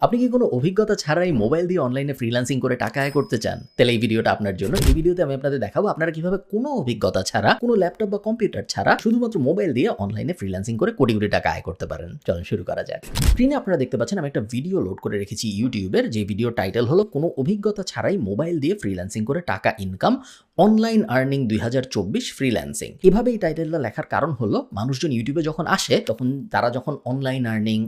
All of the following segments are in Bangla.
আপনি কি কোনো অভিজ্ঞতা ছাড়াই মোবাইল দিয়ে অনলাইনে ফ্রিল্যান্সিং করে টাকা আয় করতে চান? তাহলে এই ভিডিওটা আপনার জন্য। এই ভিডিওতে আমি আপনাদের দেখাবো আপনারা কিভাবে কোনো অভিজ্ঞতা ছাড়া, কোনো ল্যাপটপ বা কম্পিউটার ছাড়া শুধুমাত্র মোবাইল দিয়ে অনলাইনে ফ্রিল্যান্সিং করে কোটি কোটি টাকা আয় করতে পারেন। চলুন শুরু করা যাক। স্ক্রিনে আপনারা দেখতে পাচ্ছেন আমি একটা ভিডিও লোড করে রেখেছি ইউটিউবের, যে ভিডিও টাইটেল হলো কোনো অভিজ্ঞতা ছাড়াই মোবাইল দিয়ে ফ্রিল্যান্সিং করে টাকা ইনকাম, অনলাইন আর্নিং 2024 ফ্রিল্যান্সিং। এভাবে এই টাইটেলটা লেখার কারণ হলো মানুষজন ইউটিউবে যখন আসে তখন তারা যখন অনলাইন আর্নিং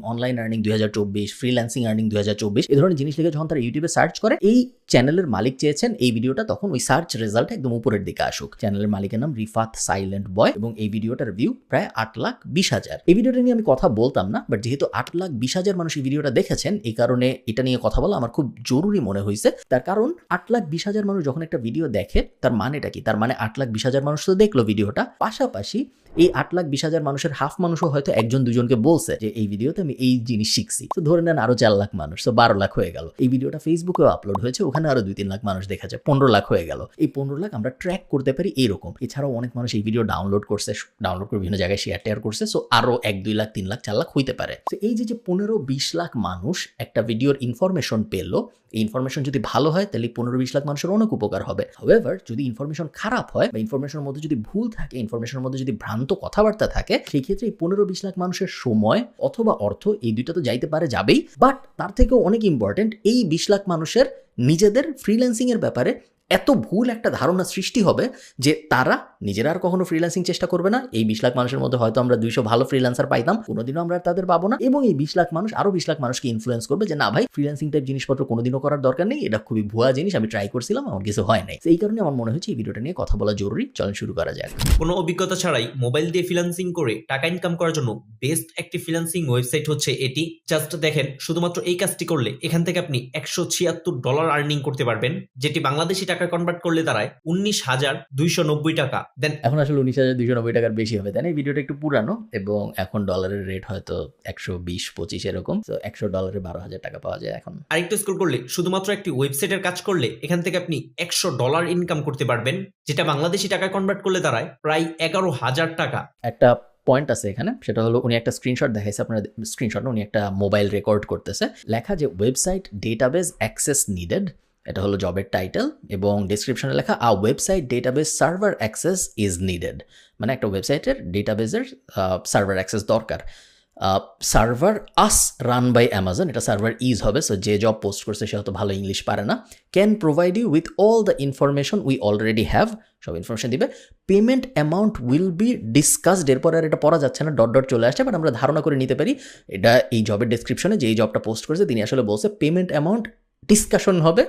2024, ফ্রিল্যান্সিং আর্নিং 2024 এই ধরনের জিনিস লিখে যখন তারা ইউটিউবে সার্চ করে, এই চ্যানেলের মালিক চেয়েছেন এই ভিডিওটা তখন ওই সার্চ রেজাল্ট একদম উপরের দিকে আসুক। চ্যানেলের মালিকের নাম রিফাত সাইলেন্ট বয় এবং এই ভিডিওটার ভিউ প্রায় 8,20,000। এই ভিডিওটা নিয়ে আমি কথা বলতাম না, বাট যেহেতু 8,20,000 মানুষ এই ভিডিওটা দেখেছেন, এই কারণে এটা নিয়ে কথা বলা আমার খুব জরুরি মনে হয়েছে। তার কারণ 8,20,000 মানুষ যখন একটা ভিডিও দেখে তার মানেটা কি? তার মানে 8,20,000 মানুষ তো দেখলো ভিডিওটা, পাশাপাশি এই 8,20,000 মানুষের হাফ মানুষও হয়তো একজন দুজনকে বলছে যে এই ভিডিওতে আমি এই জিনিস শিখছি। তো ধরে নেন আরো 4 লাখ মানুষ, তো 12 লাখ হয়ে গেল। এই ভিডিওটা ফেসবুকেও আপলোড হয়েছে, ওখানে আরো 2-3 লাখ মানুষ দেখেছে, 15 লাখ হয়ে গেল। এই 15 লাখ আমরা ট্র্যাক করতে পারি এরকম। এছাড়াও অনেক মানুষ এই ভিডিও ডাউনলোড করে বিভিন্ন জায়গায় শেয়ার করছে, সো আরো 1-2 লাখ 3 লাখ 4 লাখ হইতে পারে। তো এই যে 15-20 লাখ মানুষ একটা ভিডিওর ইনফরমেশন পেলো, এই ইনফরমেশন যদি ভালো হয় তাহলে 15-20 লাখ মানুষের অনেক উপকার হবে। হাউএভার যদি ইনফরমেশন খারাপ হয় বা ইনফরমেশনের মধ্যে যদি ভুল থাকে, ইনফরমেশনের মধ্যে যদি ভ্রান্ত কথাবার্তা থাকে, সেই ক্ষেত্রে এই 15-20 লাখ মানুষের সময় অথবা অর্থ এই দুইটা তো যাইতে পারে, যাবেই, বাট তার থেকেও অনেক ইম্পর্টেন্ট এই 20 লাখ মানুষের নিজেদের ফ্রিল্যান্সিং এর ব্যাপারে এত ভুল একটা ধারণা সৃষ্টি হবে যে তারা নিজেরা আর কখনো ফ্রিল্যান্সিং চেষ্টা করবে না। এই 20 লাখ মানুষের মধ্যে হয়তো আমরা 200 ভালো ফ্রিল্যান্সার পাইতাম, কোনোদিনও আমরা তাদের পাবো না। এবং এই 20 লাখ মানুষ আরো 20 লাখ মানুষকে ইনফ্লুয়েন্স করবে যে না ভাই, ফ্রিল্যান্সিং টাইপ জিনিসপত্র কোনোদিনও করার দরকার নেই, এটা খুবই ভুয়া জিনিস, আমি ট্রাই করছিলাম, আমার কিছু হয় নাই। এই কারণে আমার মনে হচ্ছে এই ভিডিওটা নিয়ে কথা বলা জরুরি। চলুন শুরু করা যাক। কোনো অভিজ্ঞতা ছাড়াই মোবাইল দিয়ে ফ্রিল্যান্সিং করে টাকা ইনকাম করার জন্য বেস্ট একটি ফ্রিল্যান্সিং ওয়েবসাইট হচ্ছে এটি। জাস্ট দেখেন, শুধুমাত্র এই কাজটি করলে এখান থেকে আপনি $176 আর্নিং করতে পারবেন, যেটি বাংলাদেশি টাকায় কনভার্ট করলে দাঁড়ায় 19,290 টাকা। দেন এখন আসলে 19,290 টাকার বেশি হবে, তাই না? এই ভিডিওটা একটু পুরানো এবং এখন ডলারের রেট হয়তো 120-25 এরকম। তো $100 12,000 টাকা পাওয়া যায় এখন। আরেকটু স্ক্রল করলে শুধুমাত্র একটি ওয়েবসাইটের কাজ করলে এখান থেকে আপনি $100 ইনকাম করতে পারবেন, যেটা বাংলাদেশি টাকায় কনভার্ট করলে দাঁড়ায় প্রায় 11,000 টাকা। একটা পয়েন্ট আছে এখানে, সেটা হলো উনি একটা স্ক্রিনশট দেখাইছে, আপনার স্ক্রিনশট না, উনি একটা মোবাইল রেকর্ড করতেছে, লেখা যে ওয়েবসাইট ডেটাবেস অ্যাক্সেস নিডেড, এটা হলো জবের টাইটেল, এবং ডেসক্রিপশনে লেখা a website database server access is needed, মানে একটা ওয়েবসাইটের ডেটাবেসের সার্ভার অ্যাক্সেস দরকার। Server as run by Amazon, এটা সার্ভার ইজ হবে, সো যে জব পোস্ট করছে সে হয়তো ভালো ইংলিশ পারে না। Can provide you with all the information we already have, সব ইনফরমেশন দিবে। Payment amount will be discussed, এরপর আর এটা পড়া যাচ্ছে না, ডট ডট চলে আসছে, বাট আমরা ধারণা করে নিতে পারি এটা এই জবের ডেসক্রিপশনে যে এই জবটা পোস্ট করেছে তিনি আসলে বলছে পেমেন্ট অ্যামাউন্ট ডিসকাশন হবে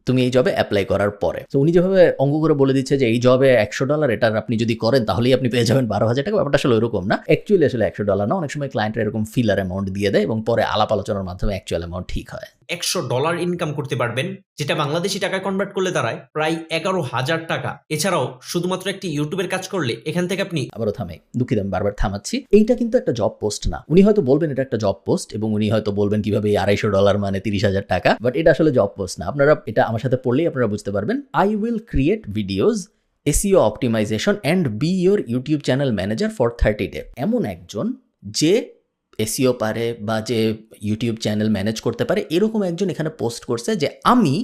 তুমি এই জবে অ্যাপ্লাই করার পরে। তো উনি যেভাবে অঙ্ক করে বলে দিচ্ছে যে এই জবে $100, এটার আপনি যদি করেন তাহলেই আপনি পেয়ে যাবেন 12,000 টাকা, ব্যাপারটা আসলে ওরকম না। অ্যাকচুয়ালি আসলে $100 না, অনেক সময় ক্লায়েন্টরা এরকম ফিলার অ্যামাউন্ট দিয়ে দেয় এবং পরে আলাপ আলোচনার মাধ্যমে অ্যাকচুয়াল অ্যামাউন্ট ঠিক হয়। $100 ইনকাম করতে পারবেন, যেটা বাংলাদেশি টাকায় কনভার্ট করলে দাঁড়ায় প্রায় 11,000 টাকা। এছাড়াও শুধুমাত্র একটি ইউটিউবের কাজ করলে এখান থেকে আপনি আবারও দুঃখিত আমি বারবার থামাচ্ছি, এইটা কিন্তু একটা জব পোস্ট না। উনি হয়তো বলবেন এটা একটা জব পোস্ট এবং উনি হয়তো বলবেন কিভাবে $250 মানে 30,000 টাকা, বাট এটা আসলে জব পোস্ট না। আপনারা এটা আমার সাথে পড়লেই আপনারা বুঝতে পারবেন। I will create videos, SEO optimisation and B your YouTube channel manager for 30 day. এমন একজন যে SEO পারে বা যে ইউটিউব চ্যানেল ম্যানেজ করতে পারে, এরকম একজন এখানে পোস্ট করছে যে আমি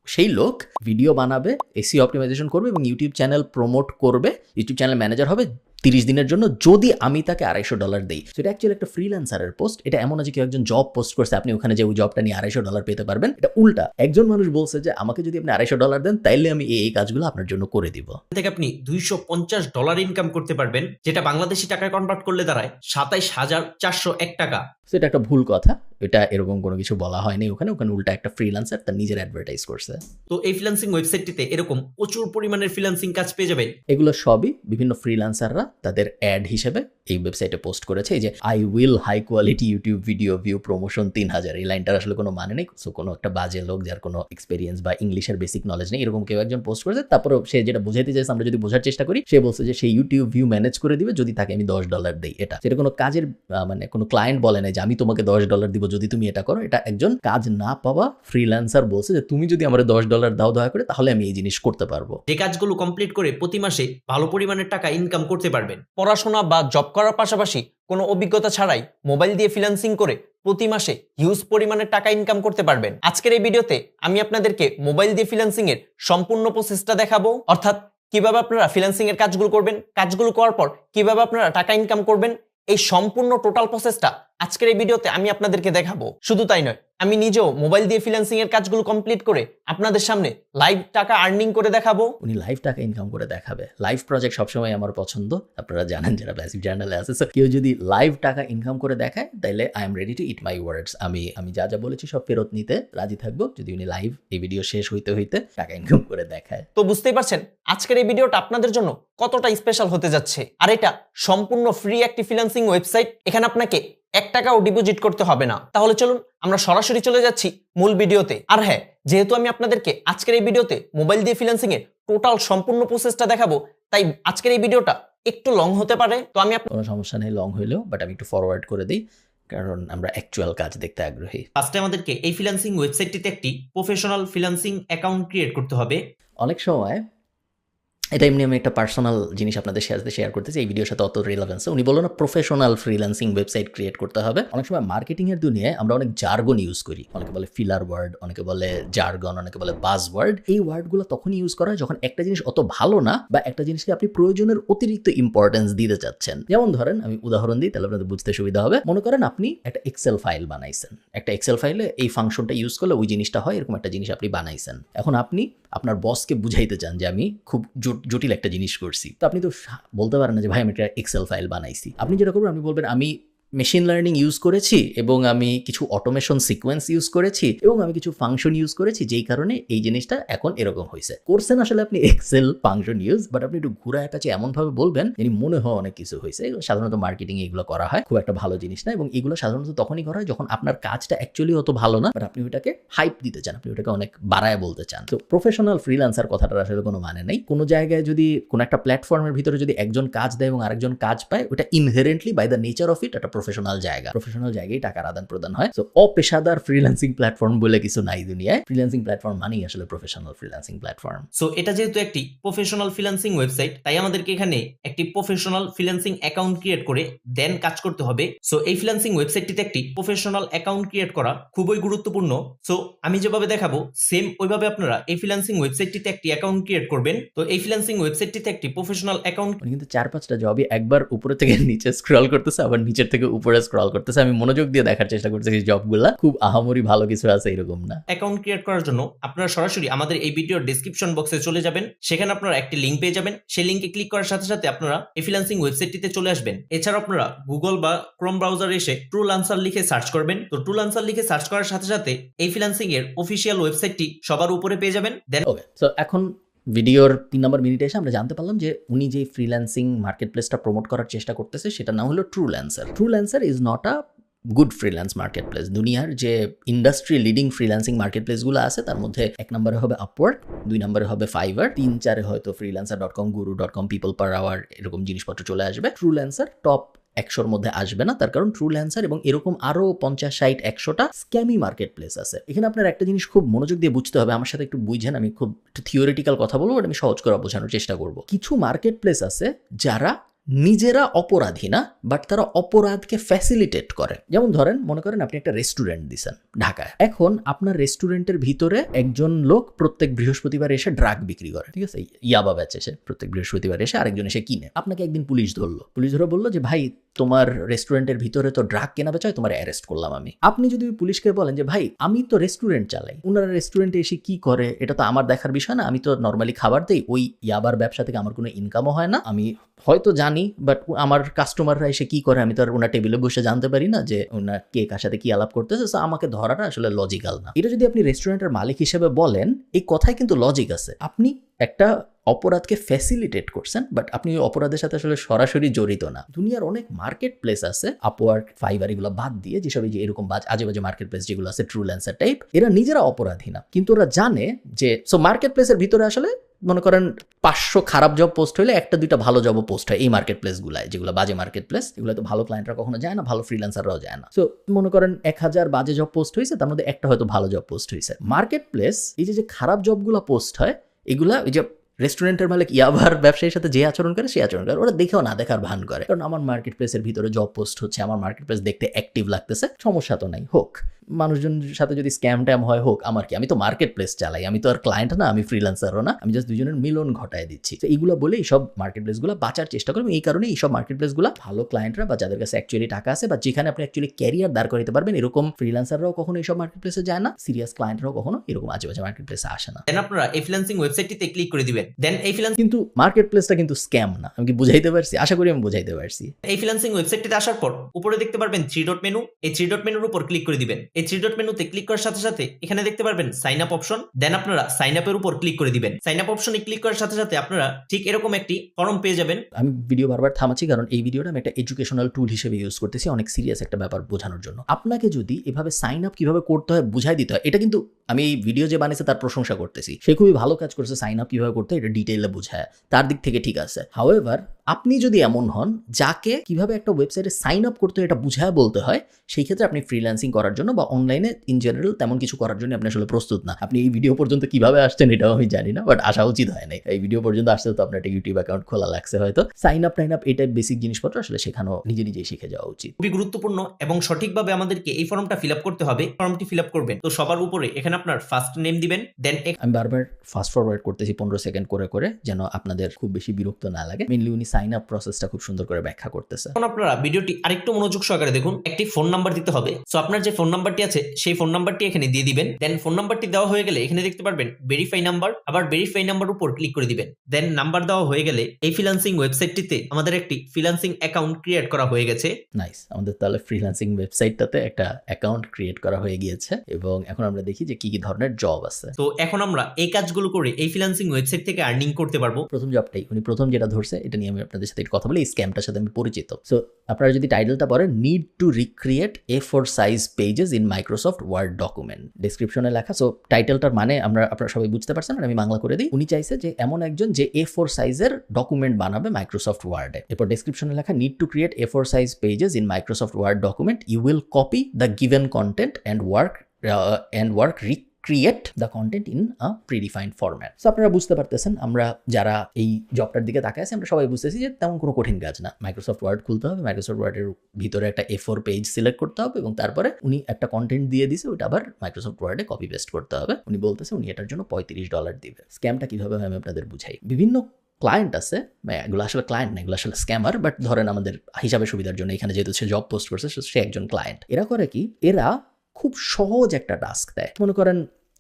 সেই লোক ভিডিও বানাবে, SEO অপটিমাইজেশন করবে এবং ইউটিউব চ্যানেল প্রমোট করবে, ইউটিউব চ্যানেল ম্যানেজার হবে 30 দিনের জন্য যদি আমি তাকে $250 দিই। সেটা অ্যাকচুয়ালি একটা ফ্রিল্যান্সারের পোস্ট। এটা এমন আছে কেউ একজন জব পোস্ট করছে, আপনি ওখানে যে ওই জবটা নিয়ে $250 পেতে পারবেন। এটা উল্টা, একজন মানুষ বলছে যে আমাকে যদি আপনি $250 দেন তাইলে আমি এই কাজগুলো আপনার জন্য করে দিব। থেকে আপনি $250 ইনকাম করতে পারবেন, যেটা বাংলাদেশি টাকায় কনভার্ট করলে দাঁড়ায় 27,401 টাকা। সেটা একটা ভুল কথা, এটা এরকম কোনো কিছু বলা হয়নি ওখানে উল্টা একটা ফ্রিল্যান্সার তার নিজের অ্যাডভার্টাইজ করছে। তো এই ফ্রিল্যান্সিং ওয়েবসাইটটিতে এরকম প্রচুর পরিমাণের ফ্রিল্যান্সিং কাজ পেয়ে যাবেন। এগুলো সবই বিভিন্ন ফ্রিল্যান্সাররা তাদের অ্যাড হিসেবে এই ওয়েবসাইটে পোস্ট করেছে। এই যে I will high quality YouTube video view promotion 3,000, এই লাইনটার আসলে কোনো মানে নেই। সো কোনো একটা বাজে লোক যার কোনো এক্সপিরিয়েন্স বা ইংলিশের বেসিক নলেজ নেই, এরকম কেউ একজন পোস্ট করেছে। তারপরে সে যেটা বোঝাতে চাইছে আমরা যদি বোঝার চেষ্টা করি, সে বলছে যে সেই ইউটিউব ভিউ ম্যানেজ করে দিবে যদি তাকে আমি $10 দিই। এটা সেটা কোনো কাজের মানে কোনো ক্লায়েন্ট বলে না যে যে আমি তোমাকে $10 দিব যদি তুমি এটা করো। এটা একজন কাজ না পাওয়া ফ্রিল্যান্সার বলছে যে তুমি যদি আমার $10 দাও দয়া করে তাহলে আমি এই জিনিস করতে পারবো। যে কাজগুলো কমপ্লিট করে প্রতি মাসে ভালো পরিমাণের টাকা ইনকাম করতে পারবেন। পড়াশোনা বা জব করার পাশাপাশি কোনো অভিজ্ঞতা ছাড়াই মোবাইল দিয়ে ফ্রিল্যান্সিং করে প্রতি মাসে হিউজ পরিমাণের টাকা ইনকাম করতে পারবেন। আজকের এই ভিডিওতে আমি আপনাদেরকে মোবাইল দিয়ে ফ্রিল্যান্সিং এর সম্পূর্ণ প্রসেসটা দেখাবো, অর্থাৎ কিভাবে আপনারা ফ্রিল্যান্সিং এর কাজগুলো করবেন, কাজগুলো করার পর কিভাবে আপনারা টাকা ইনকাম করবেন, এই সম্পূর্ণ টোটাল প্রসেসটা আজকের এই ভিডিওতে আমি আপনাদেরকে দেখাবো। শুধু তাই নয়, আমি নিজেও মোবাইল দিয়ে ফ্রিল্যান্সিং এর কাজগুলো কমপ্লিট করে আপনাদের সামনে লাইভ টাকা আর্নিং করে দেখাবো। উনি লাইভ টাকা ইনকাম করে দেখাবে। লাইভ প্রজেক্ট সবসময় আমার পছন্দ, আপনারা জানেন যারা প্যাসিভ জার্নালে আছে। সো কেউ যদি লাইভ টাকা ইনকাম করে দেখায় তাহলে আই এম রেডি টু ইট মাই ওয়ার্ডস। আমি যা যা বলেছি সব ফেরত নিতে রাজি থাকবো যদি উনি লাইভ এই ভিডিও শেষ হইতে হইতে টাকা ইনকাম করে দেখায়। তো বুঝতেই পারছেন আজকের এই ভিডিওটা আপনাদের জন্য কতটা স্পেশাল হতে যাচ্ছে। আর এটা সম্পূর্ণ ফ্রি একটি ফ্রিল্যান্সিং ওয়েবসাইট, এখানে আপনাকে $1 ডিপোজিট করতে হবে না। তাহলে চলুন আমরা সরাসরি চলে যাচ্ছি মূল ভিডিওতে। আর হ্যাঁ, যেহেতু আমি আপনাদেরকে আজকের এই ভিডিওতে মোবাইল দিয়ে ফ্রিল্যান্সিং এর টোটাল সম্পূর্ণ প্রসেসটা দেখাবো, তাই আজকের এই ভিডিওটা একটু লং হতে পারে। তো আমি কোনো সমস্যা নেই লং হইলেও, বাট আমি একটু ফরওয়ার্ড করে দিই কারণ আমরা অ্যাকচুয়াল কাজ দেখতে আগ্রহী। ফার্স্টে আমাদেরকে এই ফ্রিল্যান্সিং ওয়েবসাইটটিতে একটি প্রফেশনাল ফ্রিল্যান্সিং অ্যাকাউন্ট ক্রিয়েট করতে হবে। অনেক সময় এটা এমনি আমি একটা পার্সোনাল জিনিস আপনাদের সাথে শেয়ার করতেছি, এই ভিডিওর সাথে অত রিলেভেন্স। উনি বললো না প্রফেশনাল ফ্রিল্যান্সিং ওয়েবসাইট ক্রিয়েট করতে হবে। অনেক সময় মার্কেটিং এর দুনিয়ায় আমরা অনেক জার্গন ইউজ করি, অনেকে বলে ফিলার ওয়ার্ড, অনেকে বলে জার্গন, অনেকে বলে বাজ ওয়ার্ড। এই ওয়ার্ডগুলো তখনই ইউজ করা হয় যখন একটা জিনিস অত ভালো না বা একটা জিনিসকে আপনি প্রয়োজনের অতিরিক্ত ইম্পর্টেন্স দিতে চাচ্ছেন। যেমন ধরেন আমি উদাহরণ দিই তাহলে আপনাদের বুঝতে সুবিধা হবে। মনে করেন আপনি একটা এক্সেল ফাইল বানাইছেন, একটা এক্সেল ফাইলে এই ফাংশনটা ইউজ করলে ওই জিনিসটা হয়, এরকম একটা জিনিস আপনি বানাইছেন। এখন আপনি আপনার বসকে বুঝাইতে চান যে আমি খুব জটিল একটা জিনিস করছি, তো আপনি তো বলতে পারেন না যে ভাই আমি একটা এক্সেল ফাইল বানাইছি। আপনি যেটা করবেন আপনি বলবেন আমি মেশিন লার্নিং ইউজ করেছি এবং আমি কিছু অটোমেশন সিকোয়েন্স ইউজ করেছি এবং আমি কিছু ফাংশন ইউজ করেছি, যেই কারণে এই জিনিসটা এখন এরকম হয়েছে। করছেন আসলে আপনি এক্সেল ফাংশন ইউজ, বাট আপনি একটু ঘুরায় পেঁচে এমনভাবে বলবেন যিনি মনে হয় অনেক কিছু হয়েছে। সাধারণত মার্কেটিং এগুলো করা হয়, খুব একটা ভালো জিনিস না, এবং এগুলো সাধারণত তখনই করা হয় যখন আপনার কাজটা অ্যাকচুয়ালি অত ভালো না, বাট আপনি ওটাকে হাইপ দিতে চান, আপনি ওটাকে অনেক বাড়ায় বলতে চান। তো প্রফেশনাল ফ্রিল্যান্সার কথাটার আসলে কোনো মানে নেই। কোনো জায়গায় যদি কোনো একটা প্ল্যাটফর্মের ভিতরে যদি একজন কাজ দেয় এবং আরেকজন কাজ পায়, ওটা inherently by the nature of it একটা প্রফেশনাল জায়গা। প্রফেশনাল জায়গায় টাকার আদান প্রদান হয়। সো অপেশাদার ফ্রিল্যান্সিং প্ল্যাটফর্ম বলে কিছু নাই দুনিয়ায়। ফ্রিল্যান্সিং প্ল্যাটফর্ম মানেই আসলে প্রফেশনাল ফ্রিল্যান্সিং প্ল্যাটফর্ম। সো এটা যেহেতু একটি প্রফেশনাল ফ্রিল্যান্সিং ওয়েবসাইট, তাই আমাদেরকে এখানে একটি প্রফেশনাল ফ্রিল্যান্সিং অ্যাকাউন্ট ক্রিয়েট করে দেন কাজ করতে হবে। সো এই ফ্রিল্যান্সিং ওয়েবসাইটটিতে একটি প্রফেশনাল অ্যাকাউন্ট ক্রিয়েট করা খুবই গুরুত্বপূর্ণ। সো আমি যেভাবে দেখাবো সেম ওইভাবে আপনারা এই ফ্রিল্যান্সিং ওয়েবসাইটটিতে একটি অ্যাকাউন্ট ক্রিয়েট করবেন। তো এই ফ্রিল্যান্সিং ওয়েবসাইটটিতে একটি প্রফেশনাল অ্যাকাউন্ট কিন্তু 4-5টা জবই একবার উপরে থেকে নিচে স্ক্রল করতেছে, আবার নিচের থেকে উপরে স্ক্রল করতেছে। আমি মনোযোগ দিয়ে দেখার চেষ্টা করতেছি এই জবগুলা খুব আহামরি ভালো কিছু আছে এরকম না। অ্যাকাউন্ট ক্রিয়েট করার জন্য আপনারা সরাসরি আমাদের এই ভিডিওর ডেসক্রিপশন বক্সে চলে যাবেন, সেখানে আপনারা একটি লিংক পেয়ে যাবেন। সেই লিংকে ক্লিক করার সাথে সাথে আপনারা এই ফ্রিল্যান্সিং ওয়েবসাইটটিতে চলে আসবেন। এছাড়া আপনারা গুগল বা ক্রোম ব্রাউজারে এসে ট্রুলান্সার লিখে সার্চ করবেন। তো ট্রুলান্সার লিখে সার্চ করার সাথে সাথে এই ফ্রিল্যান্সিং এর অফিসিয়াল ওয়েবসাইটটি সবার উপরে পেয়ে যাবেন। দেন ওকে, সো এখন ভিডিওর 3 নম্বর মিনিটে এসে আমরা জানতে পারলাম যে উনি যে ফ্রিল্যান্সিং মার্কেট প্লেসটা প্রমোট করার চেষ্টা করতেছে সেটা নাম হলো Truelancer. Truelancer is not a good freelance market place. দুনিয়ার যে ইন্ডাস্ট্রি লিডিং ফ্রিল্যান্সিং মার্কেট প্লেসগুলো আছে তার মধ্যে 1 নম্বরে হবে আপওয়ার্ক, 2 নম্বরে হবে ফাইবার, 3-4 হয়তো freelancer.com, guru.com, people per hour এরকম জিনিসপত্র চলে আসবে। ট্রুলান্সার টপ 100-র মধ্যে আসবে না, তার কারণ ট্রুলান্সার এবং এরকম আরো 50-60-100টা স্ক্যামি মার্কেট প্লেস আছে। এখানে আপনার একটা জিনিস খুব মনোযোগ দিয়ে বুঝতে হবে, আমার সাথে একটু বুঝেন, আমি খুব একটু থিওরিটিক্যাল কথা বলবো, আমি সহজ করে বোঝানোর চেষ্টা করব। কিছু মার্কেট প্লেস আছে যারা নিজেরা অপরাধী না, বাট তারা অপরাধকে ফ্যাসিলিটেট করে। যেমন ধরেন মনে করেন আপনি একটা রেস্টুরেন্ট দিচ্ছেন ঢাকায়, এখন আপনার রেস্টুরেন্টের ভিতরে একজন লোক প্রত্যেক বৃহস্পতিবার এসে ড্রাগ বিক্রি করে, ঠিক আছে, ইয়াবা বেচে সে প্রত্যেক বৃহস্পতিবার এসে, আরেকজন এসে কিনে। আপনাকে একদিন পুলিশ ধরলো, পুলিশ ধরে বললো যে ভাই তোমার রেস্টুরেন্টের ভিতরে তো ড্রাগ কেনা বেচা হয়, তোমার অ্যারেস্ট করলাম আমি। আপনি যদি পুলিশকে বলেন যে ভাই আমি তো রেস্টুরেন্ট চালাই, ওনারা রেস্টুরেন্টে এসে কি করে এটা তো আমার দেখার বিষয় না, আমি তো নর্মালি খাবার দেই, ওই ইয়াবার ব্যবসা থেকে আমার কোনো ইনকামও হয় না, আমি হয়তো জানি বাট আমার কাস্টমাররা এসে কি করে আমি তো আর ওনার টেবিলে বসে জানতে পারি না যে ওনার কে কার সাথে কি আলাপ করতেছে, সো আমাকে ধরাটা আসলে লজিক্যাল না। এটা যদি আপনি রেস্টুরেন্টের মালিক হিসেবে বলেন, এই কথায় কিন্তু লজিক আছে। আপনি একটা অপরাধকে ফ্যাসিলিটেট করছেন, বাট আপনি ওই অপরাধের সাথে আসলে সরাসরি জড়িত না। দুনিয়ার অনেক মার্কেট প্লেস আছে, আপওয়ার্ক, ফাইবার এগুলো বাদ দিয়ে, যেসব যে এরকম আজে বাজে মার্কেট প্লেস যেগুলো আছে ট্রুলান্সার টাইপ, এরা নিজেরা অপরাধী না, কিন্তু ওরা জানে যে সো মার্কেট প্লেসের ভিতরে আসলে মনে করেন 500 খারাপ জব পোস্ট হলে একটা দুইটা ভালো জবও পোস্ট হয় এই মার্কেট প্লেসগুলায়, যেগুলো বাজে মার্কেট প্লেস, এগুলো তো ভালো ক্লায়েন্টরা কখনো যায় না, ভালো ফ্রিল্যান্সাররাও যায় না। সো মনে করেন 1000 বাজে জব পোস্ট হয়েছে, তার মধ্যে একটা হয়তো ভালো জব পোস্ট হয়েছে। মার্কেট প্লেস এই যে খারাপ জবগুলো পোস্ট হয়, এগুলা ওই যে রেস্টুরেন্টের মালিক ইয়াবার ব্যবসায়ীর সাথে যে আচরণ করে সেই আচরণ করে, ওরা দেখেও না দেখার ভান করে। কারণ আমার মার্কেট প্লেসের ভিতরে জব পোস্ট হচ্ছে, আমার মার্কেট প্লেস দেখতে অ্যাক্টিভ লাগতেছে, সমস্যা তো নাই, হোক। মানুষজনের সাথে যদি স্ক্যাম ট্যাম হয় হোক, আমার কি, আমি তো মার্কেট প্লেস চালাই, আমি তো আর ক্লায়েন্ট না, আমি ফ্রিল্যান্সারও না, আমি জাস্ট দুজনের মিলন ঘটায় দিচ্ছি। তো এইগুলো বলে এইসব মার্কেট প্লেসগুলো বাঁচার চেষ্টা করবেন। এই কারণে এইসব মার্কেট প্লেসগুলো ভালো ক্লায়েন্টরা বা যাদের কাছে অ্যাকচুয়ালি টাকা আছে বা যেখানে আপনি অ্যাকচুয়ালি ক্যারিয়ার দাঁড় করাতে পারবেন, এরকম ফ্রিল্যান্সাররাও কখনো এইসব মার্কেট প্লেসে যায় না, সিরিয়াস ক্লায়েন্টরাও কখনো এরকম আজেবাজে মার্কেট প্লেসে আসে না। দেন আপনারা এই ফ্রিল্যান্সিং ওয়েবসাইটটিতে ক্লিক করে দিবেন। দেন এই কিন্তু মার্কেট প্লেসটা কিন্তু স্ক্যাম না, আমি কি বুঝাইতে পারছি? আশা করি আমি বুঝাইতে পারছি। ফ্রিল্যান্সিং ওয়েবসাইটটিতে আসার পর উপরে দেখতে পারবেন 3 ডট মেনু, এই 3 ডট মেনুর উপর ক্লিক করে দিবেন। এই 3 ডট মেনুতে ক্লিক করার সাথে সাথে এখানে দেখতে পারবেন সাইন আপ অপশন। দেন আপনারা সাইন আপের উপর ক্লিক করে দিবেন। সাইন আপ অপশনে ক্লিক করার সাথে সাথে আপনারা ঠিক এরকম একটি ফর্ম পেয়ে যাবেন। আমি ভিডিও বারবার থামাচ্ছি কারণ এই ভিডিওটা আমি একটা এডুকেশনাল টুল হিসেবে ইউজ করতেছি, অনেক সিরিয়াস একটা ব্যাপার বোঝানোর জন্য। আপনাকে যদি এভাবে সাইন আপ কিভাবে করতে হয় বুঝাই দিতে হয়, এটা কিন্তু আমি এই ভিডিও যে বানিয়েছে তার প্রশংসা করতেছি, সে খুবই ভালো কাজ করছে, সাইন আপ কিভাবে করতে হয় এটা ডিটেইলে বুঝায়, তার দিক থেকে ঠিক আছে। হাউএভার আপনি যদি এমন হন যাকে কিভাবে একটা ওয়েবসাইটে সাইন আপ করতে হয় এটা বুঝায় বলতে হয়, সেই ক্ষেত্রে আপনি ফ্রিল্যান্সিং করার জন্য বা অনলাইনে ইন জেনারেল তেমন কিছু করার জন্য আপনি আসলে প্রস্তুত না। আপনি এই ভিডিও পর্যন্ত কিভাবে আসছেন এটাও আমি জানি না, বাট আসা উচিত হয় নাই। এই ভিডিও পর্যন্ত আসতে তো আপনার একটা ইউটিউব অ্যাকাউন্ট খোলা লাগছে হয়তো। সাইন আপ এই টাইপ বেসিক জিনিসপত্র আসলে শেখানো নিজেই শিখে যাওয়া উচিত। খুবই গুরুত্বপূর্ণ এবং সঠিকভাবে আমাদেরকে এই ফর্মটা ফিল আপ করতে হবে। ফর্মটি ফিল আপ করবেন তো সবার উপরে এখানে আপনার ফার্স্ট নেম দিবেন। দেন আমি বারবার ফাস্ট ফরওয়ার্ড করতেছি 15 সেকেন্ড করে করে, যেন আপনাদের খুব বেশি বিরক্ত না লাগে। মেইনলি উনি সাইন আপ প্রসেসটা খুব সুন্দর করে ব্যাখ্যা করতেছে। এখন আপনারা ভিডিওটি আরেকটু মনোযোগ সহকারে দেখুন। একটি ফোন নাম্বার দিতে হবে। সো আপনার যে ফোন নাম্বারটি আছে সেই ফোন নাম্বারটি এখানে দিয়ে দিবেন। দেন ফোন নাম্বারটি দেওয়া হয়ে গেলে এখানে দেখতে পারবেন ভেরিফাই নাম্বার, আবার ভেরিফাই নাম্বার উপর ক্লিক করে দিবেন। দেন নাম্বার দেওয়া হয়ে গেলে এই ফ্রিল্যান্সিং ওয়েবসাইটটিতে আমাদের একটি ফ্রিল্যান্সিং অ্যাকাউন্ট ক্রিয়েট করা হয়ে গেছে। নাইস, আমাদের তাহলে ফ্রিল্যান্সিং ওয়েবসাইটটাতে একটা অ্যাকাউন্ট ক্রিয়েট করা হয়ে গিয়েছে এবং এখন আমরা দেখি যে কি কি ধরনের জব আছে। তো এখন আমরা এই কাজগুলো করে এই ফ্রিল্যান্সিং ওয়েবসাইট থেকে আর্নিং করতে পারবো। প্রথম জবটাই উনি প্রথম যেটা ধরছে এটা নিয়ে আমি আপনাদের সাথে কথা বলি, এই স্ক্যামটার সাথে আমি পরিচিত। সো আপনারা যদি টাইটেলটা পড়েন, need to recreate A4 size pages in Microsoft Word document, ডেসক্রিপশনে লেখা। সো টাইটেলটার মানে আপনারা সবাই বুঝতে পারছেন, আমি বাংলা করে দিই। উনি চাইছে যে এমন একজন যে A4 সাইজের ডকুমেন্ট বানাবে মাইক্রোসফট ওয়ার্ডে। এরপর ডেসক্রিপশনে লেখা, need to create A4 size pages in Microsoft Word document, you will copy the given content and work create the content in a predefined format. So আপনারা বুঝতে পারতেছেন, আমরা যারা এই জবটার দিকে তাকাই আছি আমরা সবাই বুঝতেছি যে তেমন কোনো কঠিন কাজ না। মাইক্রোসফট ওয়ার্ড খুলতে হবে, মাইক্রোসফট ওয়ার্ডের ভিতরে একটা A4 পেজ সিলেক্ট করতে হবে এবং তারপরে উনি একটা কন্টেন্ট দিয়ে দিছে, ওইটা আবার মাইক্রোসফট ওয়ার্ডে কপি পেস্ট করতে হবে। উনি বলতেছে উনি এটার জন্য $35 দিবে। স্ক্যামটা কিভাবে হয় আমি আপনাদের বুঝাই। বিভিন্ন ক্লায়েন্ট আছে, এগুলো আসলে ক্লায়েন্ট না, এগুলো আসলে স্ক্যামার, বাট ধরেন আমাদের হিসাবে সুবিধার জন্য এখানে যেহেতু সে জব পোস্ট করছে সে একজন ক্লায়েন্ট। এরা করে কি, এরা খুব সহজ একটা টাস্ক দেয়। মনে করেন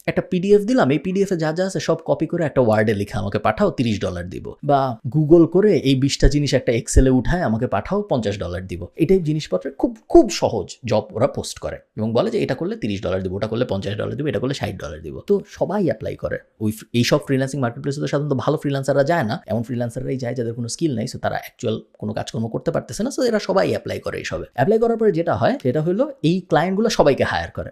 একটা পিডিএফ দিলাম, এই পিডিএফে যা যা আছে সব কপি করে একটা ওয়ার্ডে লিখে আমাকে পাঠাও, $30 দিব। বা গুগল করে এই 20টা জিনিস একটা এক্সেলে উঠায় আমাকে পাঠাও, $50 দিব। এই টাইপ জিনিসপত্র খুব সহজ জব ওরা পোস্ট করে এবং বলে যে এটা করলে $30 দিব, ওটা করলে $50 দিব, এটা করলে $60 দিব। তো সবাই অ্যাপ্লাই করে। এইসব ফ্রিল্যান্সিং মার্কেট প্লেসে তো সাধারণত ভালো ফ্রিল্যান্সাররা যায় না, এমন ফ্রিল্যান্সাররাই যায় যাদের কোনো স্কিল নেই, সো তারা অ্যাকচুয়াল কোনো কাজকর্ম করতে পারতেছে না। সো এরা সবাই অ্যাপ্লাই করে। এইসবে অ্যাপ্লাই করার পরে যেটা হয় সেটা হলো এই ক্লায়েন্টগুলো সবাইকে হায়ার করে,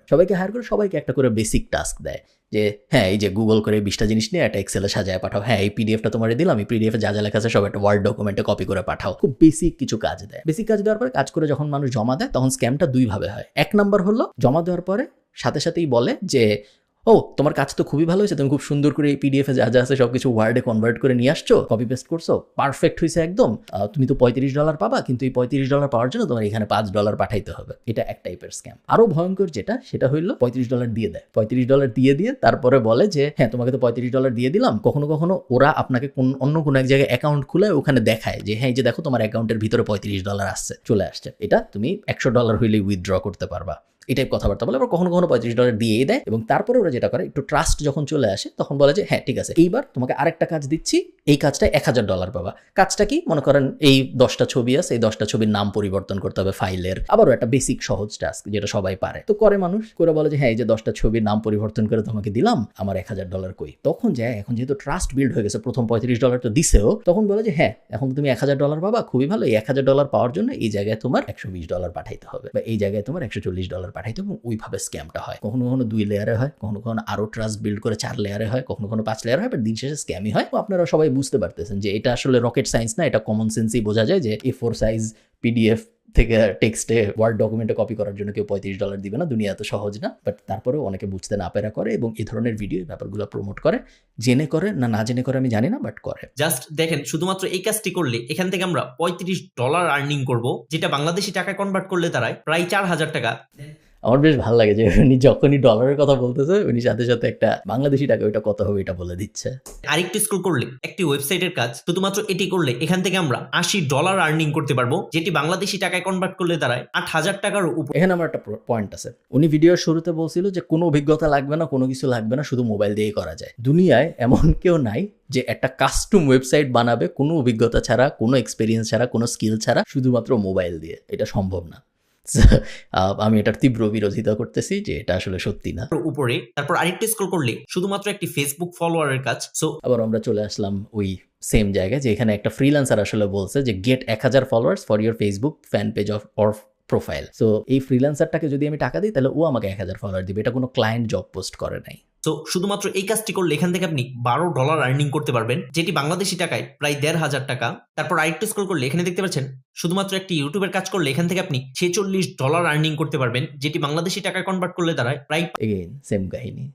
সবাইকে একটা করে বেসিক টাস্ক দেয় যে হ্যাঁ এই যে গুগল করে 20টা জিনিস নিয়ে একটা এক্সেলে সাজায় পাঠাও, হ্যাঁ এই পিডিএফটা তোমার দিলাম, এই পিডিএফে যা যা লেখা আছে সব একটা ওয়ার্ড ডকুমেন্টে কপি করে পাঠাও। খুব বেসিক কিছু কাজ দেয়। বেসিক কাজ দেওয়ার পরে কাজ করে যখন মানুষ জমা দেয় তখন স্ক্যামটা দুইভাবে হয়। এক নাম্বার হলো জমা দেওয়ার পরে সাথে সাথেই বলে যে ও তোমার কাজ তো খুবই ভালো হয়েছে, তুমি খুব সুন্দর করে এই পিডিএফে যা যা আছে সবকিছু ওয়ার্ডে কনভার্ট করে নিয়ে আসছো, কপি পেস্ট করছো, পারফেক্ট হয়েছে একদম, তুমি তো $35 পাবা, কিন্তু এই $35 পাওয়ার জন্য তোমার এখানে $5 পাঠাইতে হবে। এটা এক টাইপের স্ক্যাম। আরো ভয়ঙ্কর যেটা সেটা হইলো $35 দিয়ে দেয়। $35 দিয়ে তারপরে বলে যে হ্যাঁ তোমাকে তো $35 দিয়ে দিলাম, কখনো কখনো ওরা আপনাকে অন্য কোনো এক জায়গায় অ্যাকাউন্ট খুলে ওখানে দেখায় যে হ্যাঁ এই যে দেখো তোমার অ্যাকাউন্টের ভিতরে $35 আসছে, চলে আসছে, এটা তুমি $100 হইলে উইথড্র করতে পারবা। এই টাইপ কথাবার্তা বলে। আবার কখনো কখনো $35 দিয়েই দেয় এবং তারপরে ওরা যেটা করে একটু ট্রাস্ট যখন চলে আসে তখন বলে যে হ্যাঁ ঠিক আছে এইবার তোমাকে আরেকটা কাজ দিচ্ছি, এই কাজটা $1000 পাবা। কাজটা কি, মনে করেন এই 10টা ছবি আছে, এই 10টা ছবির নাম পরিবর্তন করতে হবে ফাইলের। আবারও একটা বেসিক সহজ টাস্ক যেটা সবাই পারে, তো করে মানুষ করে বলে যে হ্যাঁ এই যে 10টা ছবির নাম পরিবর্তন করে তোমাকে দিলাম, আমার $1000 কই। তখন যায় এখন যেহেতু ট্রাস্ট বিল্ড হয়ে গেছে, প্রথম $35 তো দিছেও, তখন বলে যে হ্যাঁ এখন তুমি $1000 পাবা, খুবই ভালো, এই $1000 পাওয়ার জন্য এই জায়গায় তোমার $120 পাঠাইতে হবে বা এই জায়গায় তোমার $140 পাঠাইতে এবং ওইভাবে স্ক্যামটা হয়। কখনো কখনো 2 লেয়ারে হয়, কখনো কখনো আরও ট্রাস্ট বিল্ড করে 4 লেয়ারে হয়, কখনো কখনো 5 লেয়ারে হয়, বাট দিন শেষে স্ক্যামই হয়। তো আপনারা সবাই বুঝতে পারতেছেন যে এটা আসলে রকেট সায়েন্স না, এটা কমন সেন্সই বোঝা যায় যে A4 সাইজ পিডিএফ থেকে টেক্সটে ওয়ার্ড ডকুমেন্টে কপি করার জন্য কেউ $35 দিবে না, দুনিয়া এত সহজ না। বাট তারপরেও অনেকে বুঝতে না পেরা করে এবং এই ধরনের ভিডিও ব্যাপারগুলো প্রমোট করে, জেনে করে না জেনে করে আমি জানি না, বাট করে। জাস্ট দেখেন শুধুমাত্র এই কাজটি করলে এখান থেকে আমরা $35 আর্নিং করব, যেটা বাংলাদেশি টাকায় কনভার্ট করলে দাঁড়ায় প্রায় 4000 টাকা। আমার বেশ ভালো লাগে যে উনি যখনই ডলারের কথা বলতেছে উনি সাথে সাথে একটা বাংলাদেশি টাকা ওইটা কত হবে এটা বলে দিচ্ছে। আরেকটু স্ক্রল করলে একটি ওয়েবসাইটের কাজ, শুধুমাত্র এটি করলে এখান থেকে আমরা $80 আর্নিং করতে পারবো, যেটি বাংলাদেশি টাকায় কনভার্ট করলে দাঁড়ায় 8000 টাকার উপর। এখানে আমার একটা পয়েন্ট আছে, উনি ভিডিওর শুরুতে বলছিল যে কোনো অভিজ্ঞতা লাগবে না, কোনো কিছু লাগবে না, শুধু মোবাইল দিয়েই করা যায়। দুনিয়ায় এমন কেউ নাই যে একটা কাস্টম ওয়েবসাইট বানাবে কোনো অভিজ্ঞতা ছাড়া, কোনো এক্সপিরিয়েন্স ছাড়া, কোনো স্কিল ছাড়া, শুধুমাত্র মোবাইল দিয়ে। এটা সম্ভব না। আমি এটার তীব্র বিরোধিতা করতেছি যে এটা আসলে সত্যি না। উপরে তারপর আরেকটু স্ক্রল করলে শুধুমাত্র একটি ফেসবুক ফলোয়ারের কাজ। সো আবার আমরা চলে আসলাম ওই সেম জায়গায় যে এখানে একটা ফ্রিল্যান্সার আসলে বলছে যে get 1000 followers for your Facebook fan page of or profile. So এই ফ্রিল্যান্সারটাকে যদি আমি টাকা দিই তাহলে ও আমাকে 1000 ফলোয়ার দিবে। এটা কোনো ক্লায়েন্ট জব পোস্ট করে নাই। তো শুধুমাত্র এই কাজটি করলে এখান থেকে আপনি $12 আর্নিং করতে পারবেন, যেটি বাংলাদেশি টাকায় প্রায় 1500 টাকা। তারপর আরেকটু স্ক্রল করলে এখানে দেখতে পাচ্ছেন শুধুমাত্র একটি ইউটিউবের কাজ করলে এখান থেকে আপনি $46 আর্নিং করতে পারবেন, যেটি বাংলাদেশি টাকায় কনভার্ট করলে দাঁড়ায় প্রায় এগেইন সেম কাহিনী,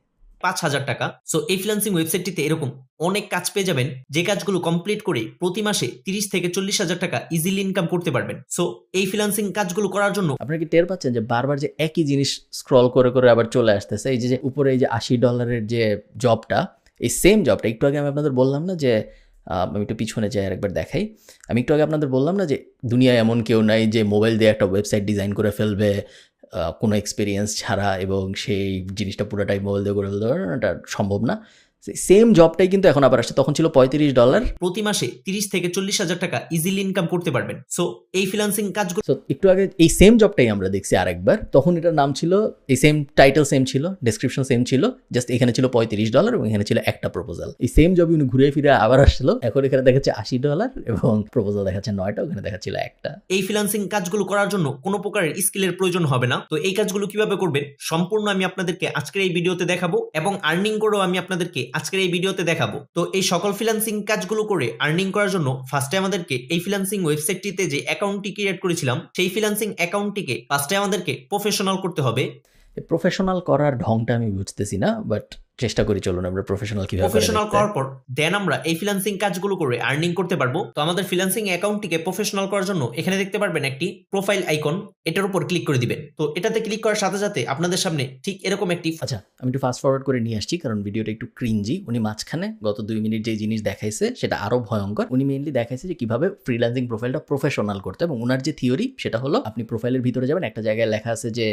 5000 টাকা। সো এই ফ্রিল্যান্সিং ওয়েবসাইটটিতে এরকম অনেক কাজ পেয়ে যাবেন, যে কাজগুলো কমপ্লিট করে প্রতি মাসে 30 থেকে 40,000 টাকা ইজিলি ইনকাম করতে পারবেন। সো এই ফ্রিল্যান্সিং কাজগুলো করার জন্য আপনারা কি টের পাচ্ছেন যে বারবার যে একই জিনিস স্ক্রল করে করে আবার চলে আসতেছে? এই যে উপরে এই যে $80 যে জবটা, এই সেম জবটা একটু আগে আমি আপনাদের বললাম না যে আমি একটু পিছনে যাই আরেকবার দেখাই। আমি একটু আগে আপনাদের বললাম না যে দুনিয়ায় এমন কেউ নাই যে মোবাইল দিয়ে একটা ওয়েবসাইট ডিজাইন করে ফেলবে কোনো এক্সপিরিয়েন্স ছাড়া এবং সেই জিনিসটা পুরোটাই মোবাইল দিয়ে করে ফেলতে পারবে, এটা সম্ভব না। সেম জবটাই কিন্তু এখন আবার আসছে, তখন ছিল $35। প্রতি মাসে 30 থেকে 40,000 টাকা ইজিলি ইনকাম করতে পারবেন। সো এই ফ্রিল্যান্সিং কাজগুলো একটু আগে এই সেম জবটাই আমরা দেখছি আরেকবার, তখন এটার নাম ছিল, এই সেম টাইটেল সেম ছিল, ডেসক্রিপশন সেম ছিল, জাস্ট এখানে ছিল $35 এবং এখানে ছিল একটা প্রপোজাল। এই সেম জব উনি ঘুরে ফিরে আবার আসছিল, এখন এখানে দেখাচ্ছে $80 এবং প্রপোজাল দেখাচ্ছে 9টা, ওখানে দেখাচ্ছিল একটা। এই ফ্রিল্যান্সিং কাজগুলো করার জন্য কোনো প্রকারের স্কিলের প্রয়োজন হবে না। তো এই কাজগুলো কিভাবে করবেন সম্পূর্ণ আমি আপনাদেরকে আজকের এই ভিডিওতে দেখাবো, এবং আর্নিং করেও আমি আপনাদেরকে আজকের এই ভিডিওতে দেখাবো। তো এই সকল ফ্রিল্যান্সিং কাজগুলো করে আর্নিং করার জন্য ফার্স্টে আমাদেরকে এই ফ্রিল্যান্সিং ওয়েবসাইটটিতে যে অ্যাকাউন্টটি ক্রিয়েট করেছিলাম সেই ফ্রিল্যান্সিং অ্যাকাউন্টটিকে ফার্স্টে আমাদেরকে প্রফেশনাল করতে হবে। প্রফেশনাল করার ঢংটা আমি বুঝতেছি না, বাট চেষ্টা করি, চলুন আমরা প্রফেশনাল কিভাবে প্রফেশনাল করার পর দেন আমরা এই ফ্রিল্যান্সিং কাজগুলো করে আর্নিং করতে পারবো। তো আমাদের ফ্রিল্যান্সিং অ্যাকাউন্টটিকে প্রফেশনাল করার জন্য এখানে দেখতে পারবেন একটি প্রোফাইল আইকন, এটার উপর ক্লিক করে দিবেন। তো এটাতে ক্লিক করার সাথে সাথে আপনাদের সামনে ঠিক এরকম একটি, আচ্ছা আমি একটু ফাস্ট ফরওয়ার্ড করে নিয়ে আসছি কারণ ভিডিওটা একটু ক্রিঞ্জি। উনি মাঝখানে গত 2 মিনিট যে জিনিস দেখাইছে সেটা আরো ভয়ঙ্কর। উনি মেইনলি দেখাইছে যে কিভাবে ফ্রিল্যান্সিং প্রোফাইলটা প্রফেশনাল করতে, এবং ওনার যে থিওরি সেটা হলো আপনি প্রোফাইলের ভিতরে যাবেন, একটা জায়গায় লেখা আছে যে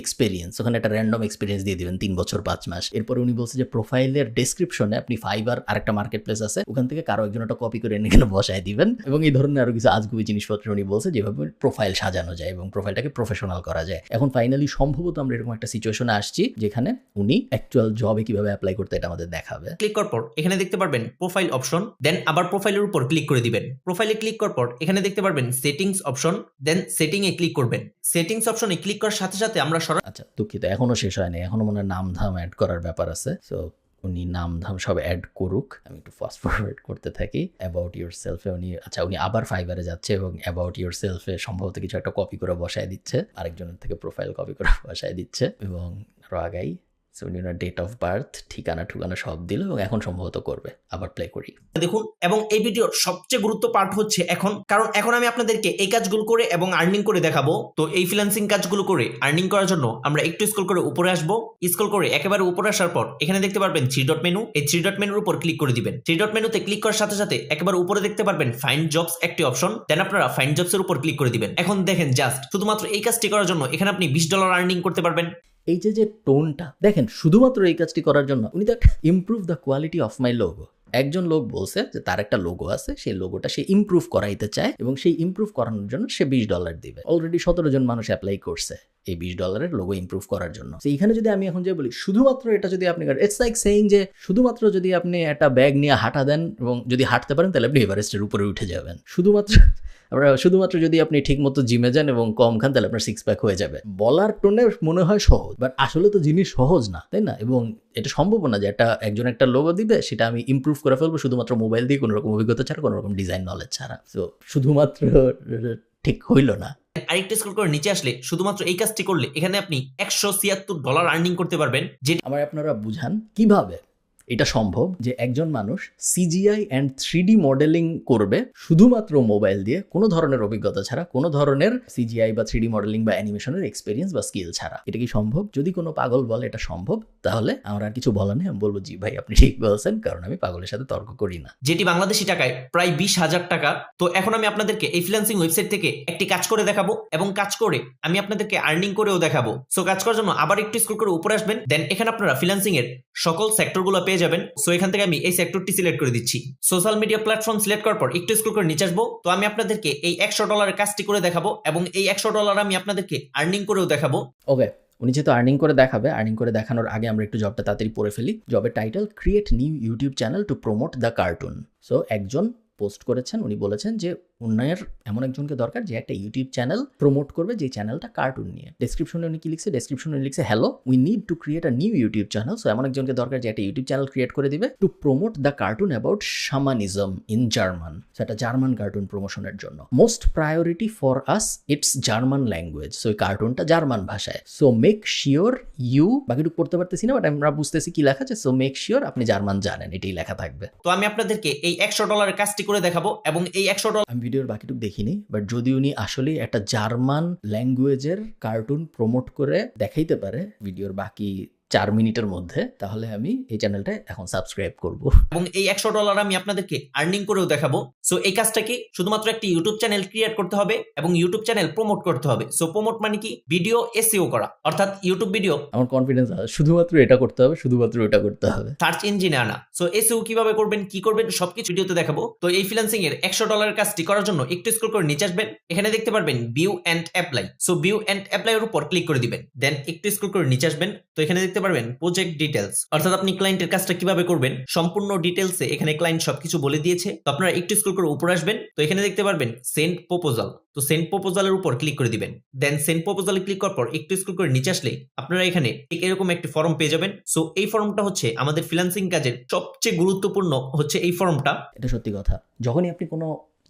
এক্সপিরিয়েন্স, ওখানে একটা র্যান্ডম এক্সপিরিয়েন্স দিয়ে দিবেন 3 বছর 5 মাস। এরপর উনি বলছে যে প্রোফাইলের ডেসক্রিপশনে আপনি ফাইবার আরেকটা মার্কেট প্লেস আছে, ওখান থেকে কারো একজন একটা কপি করে এনে বসায় দিবেন, এবং এই ধরনের আরো কিছু আজগুবি জিনিসপত্র উনি বলছে যেভাবে প্রোফাইল সাজানো যায় এবং প্রোফাইলটাকে প্রফেশনাল করা যায়। এখন ফাইনালি সম্ভবত আমরা এরকম একটা সিচুয়েশনে আসছি যেখানে উনি অ্যাকচুয়াল জবে কিভাবে অ্যাপ্লাই করতে এটা আমাদের দেখাবে। ক্লিক করার পর এখানে দেখতে পারবেন প্রোফাইল অপশন, দেন আবার প্রোফাইলের উপর ক্লিক করে দিবেন। প্রোফাইলে ক্লিক করার পর এখানে দেখতে পারবেন সেটিংস অপশন, দেন সেটিং এ ক্লিক করবেন। সেটিংস অপশনে ক্লিক করার সাথে সাথে আমরা আচ্ছা দুঃখিত এখনো শেষ হয়নি, এখনো মনে হয় নামধাম অ্যাড করার ব্যাপার আছে। সো উনি নামধাম সব অ্যাড করুক, আমি একটু ফাস্ট ফরওয়ার্ড করতে থাকি। অ্যাবাউট ইউর সেলফে উনি উনি আবার ফাইবারে যাচ্ছে এবং অ্যাবাউট ইউর সেলফে সম্ভবত কিছু একটা কপি করে বসায় দিচ্ছে, আরেকজনের থেকে প্রোফাইল কপি করে বসায় দিচ্ছে, এবং আরো আগাই উনি ওনার ডেট অফ বার্থ ঠিকানা সব দিল এবং এখন সম্ভবত করবে। আবার প্লে করি দেখুন। এবং এই ভিডিওর সবচেয়ে গুরুত্ব পার্ট হচ্ছে এখন, কারণ এখন আমি আপনাদেরকে এই কাজগুলো করে এবং আর্নিং করে দেখাবো। তো এই ফ্রিল্যান্সিং কাজগুলো করে আর্নিং করার জন্য আমরা একটু স্ক্রল করে উপরে আসবো। স্ক্রল করে একেবারে উপরে আসার পর এখানে দেখতে পারবেন 3 ডট মেনু, এই 3 ডট মেনুর উপর ক্লিক করে দিবেন। 3 ডট মেনুতে ক্লিক করার সাথে সাথে একেবারে উপরে দেখতে পারবেন ফাইন্ড জবস একটি অপশন, দেন আপনারা ফাইন্ড জবস এর উপর ক্লিক করে দিবেন। এখন দেখেন জাস্ট শুধুমাত্র এই কাজটি করার জন্য এখানে আপনি $20 আর্নিং করতে পারবেন। এই যে টোনটা দেখেন, শুধুমাত্র এই কাজটি করার জন্য উনি তো improve the quality of my logo. একজন লোক বলছে যে তার একটা লোগো আছে, সেই লোগোটা সে ইমপ্রুভ করাইতে চায় এবং সেই ইমপ্রুভ করানোর জন্য সে $20 দিবে। অলরেডি 17 জন মানুষ অ্যাপ্লাই করছে। এই $20 লোগো ইমপ্রুভ করার জন্য। তো এইখানে যদি আমি এখন যে বলি শুধুমাত্র এটা যদি আপনি ইটস লাইক সেইং যে শুধুমাত্র যদি আপনি একটা ব্যাগ নিয়ে হাঁটা দেন এবং যদি হাঁটতে পারেন তাহলে আপনি এভারেস্টের উপরে উঠে যাবেন। শুধুমাত্র যদি আপনি ঠিকমতো জিমে যান এবং কম খান তাহলে আপনার 6 প্যাক হয়ে যাবে। বলার টোনে মনে হয় সহজ, বাট আসলে তো জিনিস সহজ না, তাই না? এবং এটা সম্ভব না যে একজন একটা লোগো দিবে সেটা আমি ইমপ্রুভ করে ফেলবো শুধুমাত্র মোবাইল দিয়ে, কোনো রকম অভিজ্ঞতা ছাড়া, কোনো রকম ডিজাইন নলেজ ছাড়া। তো শুধুমাত্র ঠিক হইল না। আরেকটু স্ক্রল করে নিচে আসলে শুধুমাত্র এই কাজটি করলে এখানে আপনি $176 আর্নিং করতে পারবেন। যেটা আমার আপনারা বুঝান কিভাবে এটা সম্ভব যে একজন মানুষ CGI অ্যান্ড 3D মডেলিং করবে শুধুমাত্র মোবাইল দিয়ে, কোনো ধরনের অভিজ্ঞতা ছাড়া, কোনো ধরনের CGI বা 3D মডেলিং বা অ্যানিমেশনের এক্সপিরিয়েন্স বা স্কিল ছাড়া। এটা কি সম্ভব? যদি কোনো পাগল বলে এটা সম্ভব, তাহলে আমার আর কিছু বলার নেই, আমি বলবো জি ভাই আপনি ঠিক বলছেন, কারণ আমি পাগলের সাথে তর্ক করি না। যেটি বাংলাদেশি টাকায় প্রায় 20,000 টাকা। তো এখন আমি আপনাদেরকে এই ফ্রিল্যান্সিং ওয়েবসাইট থেকে একটি কাজ করে দেখাবো এবং কাজ করে আমি আপনাদেরকে আর্নিং করেও দেখাবো। সো কাজ করার জন্য আবার একটু স্ক্রল করে উপরে আসবেন, দেন এখানে আপনারা ফ্রিল্যান্সিং এর সকল সেক্টরগুলো পেয়ে যাবেন। সো এখান থেকে আমি এই সেক্টরটি সিলেক্ট করে দিচ্ছি। সোশ্যাল মিডিয়া প্ল্যাটফর্ম সিলেক্ট করার পর একটু স্ক্রল করে নিচে আসবো। তো আমি আপনাদেরকে এই $100 কাজটি করে দেখাবো এবং এই $100 আমি আপনাদেরকে আর্নিং করেও দেখাবো। ওকে, উনি যেহেতু আর্নিং করে দেখাবে, আর্নিং করে দেখানোর আগে আমরা একটু জবটা তাড়াতাড়ি পড়ে ফেলি। জবের title create new YouTube channel to promote the cartoon. So একজন পোস্ট করেছেন, উনি বলেছেন যে উন্নয়ের এমন একজনকে দরকার যে একটা ইউটিউব চ্যানেল প্রমোট করবে যে চ্যানেলটা কার্টুন নিয়ে। ডেসক্রিপশনে উনি কি লিখছে? ডেসক্রিপশনে লিখছে hello we need to create a new YouTube channel. So এমন একজনকে দরকার যে একটা ইউটিউব চ্যানেল ক্রিয়েট করে দিবে to promote the cartoon about shamanism in German. সেটা জার্মান কার্টুন প্রমোশনের জন্য। Most priority for us it's German language. So এই কার্টুনটা জার্মান ভাষায়। সো মেক শিওর ইউ, বাকিটুকু পড়তে পারতেছি না বাট আমরা বুঝতেছি কি লেখা আছে। সো মেক শিওর আপনি জার্মান জানেন, এটাই লেখা থাকবে। তো আমি আপনাদেরকে এই $100 কাজটি করে দেখাবো এবং এই $100 আমি ভিডিওর বাকিটুকু দেখিনি, বাট যদি উনি আসলে একটা জার্মান ল্যাঙ্গুয়েজের কার্টুন প্রমোট করে দেখাইতে পারে ভিডিওর বাকি 4 মিনিটের মধ্যে, তাহলে আমি এই চ্যানেলটা এখন সাবস্ক্রাইব করব এবং এই $100 আমি আপনাদেরকে আর্নিং করেও দেখাবো। সো এই কাজটা কি? শুধুমাত্র একটি ইউটিউব চ্যানেল ক্রিয়েট করতে হবে এবং ইউটিউব চ্যানেল প্রমোট করতে হবে। সো প্রমোট মানে কি? ভিডিও এসইও করা, অর্থাৎ ইউটিউব ভিডিও আমার কনফিডেন্স আছে শুধুমাত্র এটা করতে হবে, শুধুমাত্র এটা করতে হবে। সার্চ ইঞ্জিনে আনা। সো এসইও কিভাবে করবেন, কি করবেন সবকিছু ভিডিওতে দেখাবো। তো এই ফ্রিল্যান্সিং এর $100 কাজটি করার জন্য একটু স্ক্রল করে নিচে আসবেন, এখানে দেখতে পারবেন view and apply. So view and apply এর উপর ক্লিক করে দিবেন, দেন একটু স্ক্রল করে নিচে আসবেন। তো এখানে দেখতে পারবেন প্রজেক্ট ডিটেলস, অর্থাৎ আপনি ক্লায়েন্টের কাজটা কিভাবে করবেন সম্পূর্ণ ডিটেলসে এখানে ক্লায়েন্ট সবকিছু বলে দিয়েছে। তো আপনারা একটু স্ক্রল করে উপরে আসবেন, তো এখানে দেখতে পারবেন সেন্ড প্রপোজাল। তো সেন্ড প্রপোজালের উপর ক্লিক করে দিবেন, দেন সেন্ড প্রপোজালে ক্লিক করার পর একটু স্ক্রল করে নিচে আসলে আপনারা এখানে এরকম একটি ফর্ম পেয়ে যাবেন। সো এই ফর্মটা হচ্ছে আমাদের ফ্রিল্যান্সিং কাজের সবচেয়ে গুরুত্বপূর্ণ হচ্ছে এই ফর্মটা। এটা সত্যি কথা, যখনই আপনি কোনো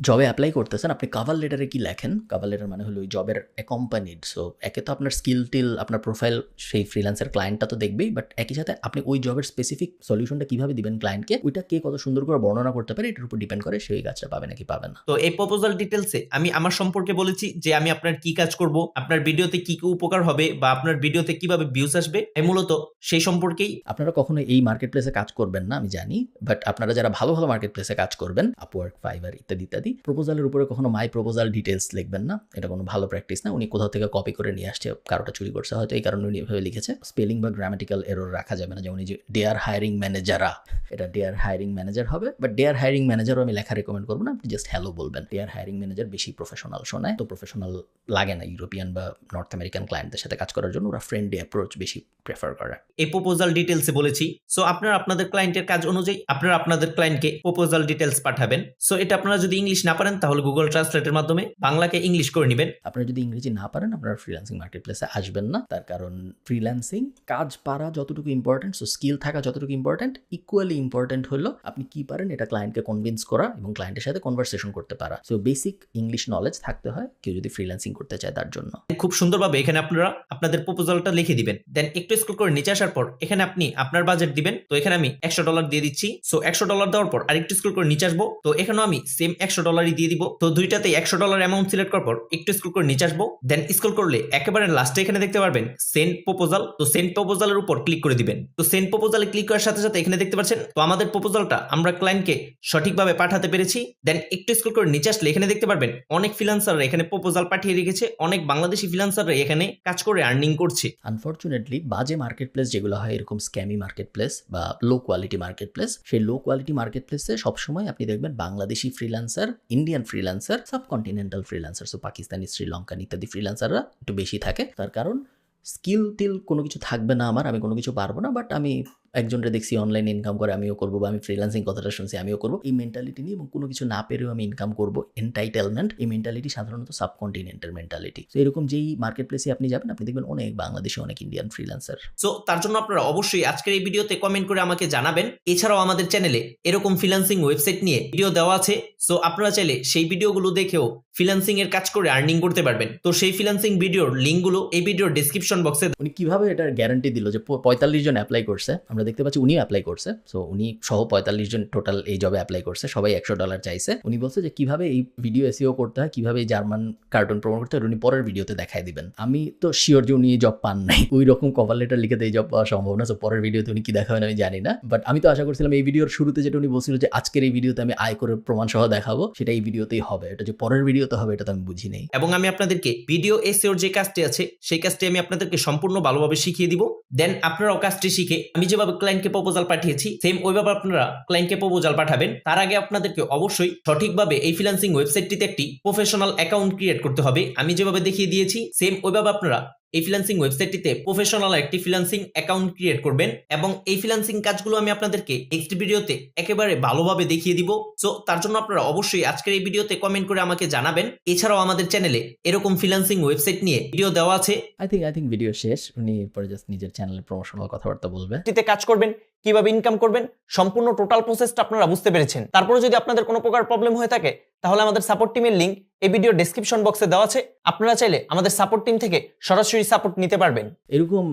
জবে অ্যাপ্লাই করতেছেন আপনি কভার লেটারে কি লেখেন? কভার লেটার মানে হলো ওই জবের অ্যাকম্পানিড। সো একে তো আপনার স্কিল টিল, আপনার প্রোফাইল সেই ফ্রিল্যান্সের ক্লায়েন্টটা তো দেখবেই, বাট একই সাথে আপনি ওই জবের স্পেসিফিক সলিউশনটা কিভাবে দিবেন ক্লায়েন্টকে, ওইটা কে কত সুন্দর করে বর্ণনা করতে পারে এটার উপর ডিপেন্ড করে সেই কাজটা পাবে নাকি পাবে না। তো এই প্রপোজাল ডিটেলসে আমি আমার সম্পর্কে বলেছি যে আমি আপনার কি কাজ করব, আপনার ভিডিওতে কি কি উপকার হবে বা আপনার ভিডিওতে কিভাবে ভিউজ আসবে, মূলত সেই সম্পর্কেই। আপনারা কখনো এই মার্কেট প্লেসে কাজ করবেন না আমি জানি, বাট আপনারা যারা ভালো ভালো মার্কেট প্লেসে কাজ করবেন, আপওয়ার্ক, ফাইবার ইত্যাদি ইত্যাদি, প্রপোজালের উপরে কখনো মাই প্রপোজাল ডিটেলস লিখবেন না। এটা কোনো ভালো প্র্যাকটিস না। উনি কোথাও থেকে কপি করে নিয়ে আসছে, কারোটা চুরি করছে হয়তো, এই কারণে উনি এভাবে লিখেছে। স্পেলিং বা গ্রামাটিক্যাল এরর রাখা যাবে না। যেমন যে ডেয়ার হায়ারিং ম্যানেজাররা, এটা ডেয়ার হায়ারিং ম্যানেজার হবে, বাট ডেয়ার হায়ারিং ম্যানেজারও আমি লেখা রেকমেন্ড করবো না, আপনি জাস্ট হ্যালো বলবেন। ডেয়ার হায়ারিং ম্যানেজার বেশি প্রফেশনাল শোনায়, তো প্রফেশনাল লাগে না ইউরোপিয়ান বা নর্থ আমেরিকান ক্লায়েন্টদের সাথে কাজ করার জন্য। ওরা ফ্রেন্ডলি অ্যাপ্রোচ বেশি প্রেফার করে। এই প্রপোজাল ডিটেলসে বলেছি। সো আপনারা আপনাদের ক্লায়েন্টের কাজ অনুযায়ী আপনারা আপনাদের ক্লায়েন্টকে প্রপোজাল ডিটেলস পাঠাবেন। সো এটা আপনারা যদি ইংলিশ না পারেন তাহলে গুগল ট্রান্সলেটের মাধ্যমে বাংলাকে ইংলিশ করে নেবেন। আপনারা যদি ইংরেজি না পারেন আপনারা ফ্রিল্যান্সিং মার্কেট প্লেসে আসবেন না, তার কারণ ফ্রিল্যান্সিং কাজ পারা যতটুকু ইম্পর্টেন্ট, সো স্কিল থাকা যতটুকু ইম্পর্টেন্ট, ইকুয়ালি ইম্পর্টেন্ট হলো আপনি কি পারেন এটা ক্লায়েন্টকে কনভিন্স করা এবং ক্লায়েন্টের সাথে কনভারসেশন করতে পারা। সো বেসিক ইংলিশ নলেজ থাকতে হয় কেউ যদি ফ্রিল্যান্সিং করতে চায় তার জন্য। খুব সুন্দরভাবে এখানে আপনারা আপনাদের প্রপোজালটা লিখে দিবেন, দেন একটু স্ক্রল করে নিচে আসার পর এখানে আপনি আপনার বাজেট দিবেন। তো এখানে আমি $100 দিয়ে দিচ্ছি। সো $100 দেওয়ার পর আরেকটু স্ক্রল করে নিচে আসবো, তো এখানেও আমি সেম $100 দিয়ে দিব। তো দুইটাতেই $100 অ্যামাউন্ট সিলেক্ট করার পর একটু স্ক্রল করে নিচে আসবো, দেন স্ক্রল করলে একেবারে লাস্টে এখানে দেখতে পারবেন সেন্ড প্রপোজাল। তো সেন্ড প্রপোজালের উপর ক্লিক করে দিবেন। তো সেন্ড প্রপোজালে ক্লিক করার সাথে সাথে এখানে দেখতে পাচ্ছেন তো আমাদের প্রপোজালটা আমরা ক্লায়েন্টকে সঠিকভাবে পাঠাতে পেরেছি। দেন একটু স্ক্রল করে নিচে আসলে এখানে দেখতে পারবেন অনেক ফ্রিল্যান্সাররা এখানে প্রপোজাল পাঠিয়ে রেখেছে, অনেক বাংলাদেশি ফ্রিল্যান্সাররা এখানে কাজ করে আর্নিং করছে। আনফরচুনেটলি বাজে মার্কেট প্লেস যেগুলো হয়, এরকম স্ক্যামি মার্কেট প্লেস বা লো কোয়ালিটি মার্কেট প্লেস, সেই লো কোয়ালিটি মার্কেট প্লেসে সবসময় আপনি দেখবেন Bangladeshi freelancer Indian freelancer, subcontinental freelancer, so Pakistani, Sri Lankan ইত্যাদি ফ্রিল্যান্সাররা একটু বেশি থাকে। তার কারণ স্কিল টিল কোনো কিছু থাকবে না আমার, আমি কোনো কিছু পারবো না, বাট আমি একজনরে দেখছি অনলাইন ইনকাম করে, আমিও করবো, বা আমি ফ্রিল্যান্সিং কথাটা শুনছি আমিও করবো, এই মেন্টালিটি নিয়ে, এবং কোনো কিছু না পেরেও আমি ইনকাম করবো, এন্টাইটেলমেন্ট, এই মেন্টালিটি সাধারণত সাবকন্টিনেন্টাল মেন্টালিটি। তো এরকম যেই মার্কেট প্লেসে আপনি যাবেন, আপনি দেখবেন অনেক বাংলাদেশে, অনেক ইন্ডিয়ান ফ্রিল্যান্সার। সো তার জন্য আপনারা অবশ্যই আজকের এই ভিডিওতে কমেন্ট করে আমাকে জানাবেন। এছাড়াও আমাদের চ্যানেলে এরকম ফ্রিল্যান্সিং ওয়েবসাইট নিয়ে ভিডিও দেওয়া আছে, সো আপনারা চাইলে সেই ভিডিওগুলো দেখেও ফ্রিল্যান্সিং এর কাজ করে আর্নিং করতে পারবেন। তো সেই ফ্রিল্যান্সিং ভিডিওর লিঙ্কগুলো এই ভিডিওর ডেসক্রিপশন বক্সে। উনি কিভাবে এটার গ্যারান্টি দিল যে 45 জন অ্যাপ্লাই করছে, আমরা দেখতে পাচ্ছি উনি অ্যাপ্লাই করছে, সো উনি সহ 45 জন টোটাল এই জবে অ্যাপ্লাই করছে, সবাই $100 চাইছে। উনি বলছে যে কিভাবে এই ভিডিও এসইও করতে হয়, কিভাবে এই জার্মান কার্টুন প্রমোট করতে হয়, উনি পরের ভিডিওতে দেখায় দিবেন। আমি তো শিওর যে উনি জব পান নাই, ওই রকম কভার লেটার লিখে এই জব পাওয়া সম্ভব না, সো পরের ভিডিওতে উনি কি দেখাবেন আমি জানি না, বাট আমি তো আশা করছিলাম এই ভিডিওর শুরুতে যেটা উনি বলছিল যে আজকের এই ভিডিওতে আমি আয় করে প্রমাণ সহ দেখাবো, সেটা এই ভিডিওতেই হবে। এটা যে পরের ভিডিওতে হবে এটা তো আমি বুঝি নাই। এবং আমি আপনাদেরকে ভিডিও এসইওর যে কাজটি আছে সেই কাজটি আমি আপনাদেরকে সম্পূর্ণ ভালোভাবে শিখিয়ে দিব। দেন আপনারাও কাজটি শিখে আমি যেভাবে ক্লায়েন্টকে প্রপোজাল পাঠিয়েছি সেম ওইভাবে আপনারা ক্লায়েন্টকে প্রপোজাল পাঠাবেন। তার আগে আপনাদেরকে অবশ্যই সঠিকভাবে এই ফ্রিল্যান্সিং ওয়েবসাইটটিতে একটি প্রফেশনাল অ্যাকাউন্ট ক্রিয়েট করতে হবে। আমি যেভাবে দেখিয়ে দিয়েছি সেম ওইভাবে আপনারা এই ফ্রিল্যান্সিং ওয়েবসাইটটিতে প্রফেশনাল একটি ফ্রিল্যান্সিং অ্যাকাউন্ট ক্রিয়েট করবেন, এবং এই ফ্রিল্যান্সিং কাজগুলো আমি আপনাদেরকে নেক্সট ভিডিওতে একেবারে ভালোভাবে দেখিয়ে দিব। সো তার জন্য আপনারা অবশ্যই আজকের এই ভিডিওতে কমেন্ট করে আমাকে জানাবেন। এছাড়াও আমাদের চ্যানেলে এরকম ফ্রিল্যান্সিং ওয়েবসাইট নিয়ে ভিডিও দেওয়া আছে। আই থিঙ্ক ভিডিও শেষ, উনি এরপরে জাস্ট নিজের চ্যানেলের প্রমোশনাল কথাবার্তা বলবে। তে কাজ করবেন, কিভাবে ইনকাম করবেন, সম্পূর্ণ টোটাল প্রসেসটা আপনারা বুঝতে পেরেছেন। তারপরে যদি আপনাদের কোনো প্রকার প্রবলেম হয়ে থাকে তাহলে আমাদের সাপোর্ট টিমের লিংক এই ভিডিও ডেসক্রিপশন বক্সে দেওয়া আছে, আপনারা চাইলে আমাদের সাপোর্ট টিম থেকে সরাসরি সাপোর্ট নিতে পারবেন। এরকম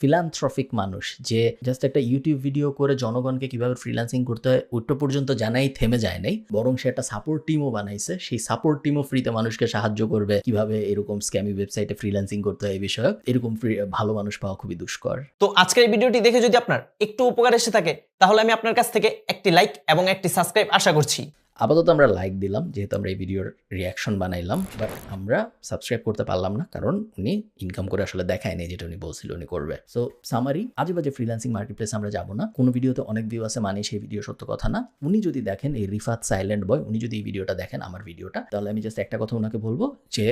ফিলান্থ্রফিক মানুষ যে জাস্ট একটা ইউটিউব ভিডিও করে জনগণকে কিভাবে ফ্রিল্যান্সিং করতে হয় ওইটা পর্যন্ত জানাই থেমে যায় নাই, বরং সে একটা সাপোর্ট টিমও বানাইছে, সেই সাপোর্ট টিমও ফ্রিতে মানুষকে সাহায্য করবে কিভাবে এরকম স্ক্যামি ওয়েবসাইটে ফ্রিল্যান্সিং করতে হয় এই বিষয়ে। এরকম ভালো মানুষ পাওয়া খুবই দুষ্কর। তো আজকের এই ভিডিওটি দেখে যদি আপনার একটু উপকার এসে থাকে তাহলে আমি আপনার কাছ থেকে একটি লাইক এবং একটি সাবস্ক্রাইব আশা করছি। আপাতত আমরা লাইক দিলাম যেহেতু আমরা এই ভিডিওর রিয়াকশন বানাইলাম, বাট আমরা সাবস্ক্রাইব করতে পারলাম না কারণ উনি ইনকাম করে আসলে দেখায় নেই যেটা উনি বলছিল উনি করবে। সো সামারি, আজে বাজে ফ্রিল্যান্সিং মার্কেট প্লেস আমরা যাবো না। কোনো ভিডিওতে অনেক ভিউ আছে মানে সেই ভিডিও সত্য কথা না। উনি যদি দেখেন এই রিফাত সাইলেন্ট বয়, উনি যদি এই ভিডিওটা দেখেন আমার ভিডিওটা, তাহলে আমি জাস্ট একটা কথা ওনাকে বলবো যে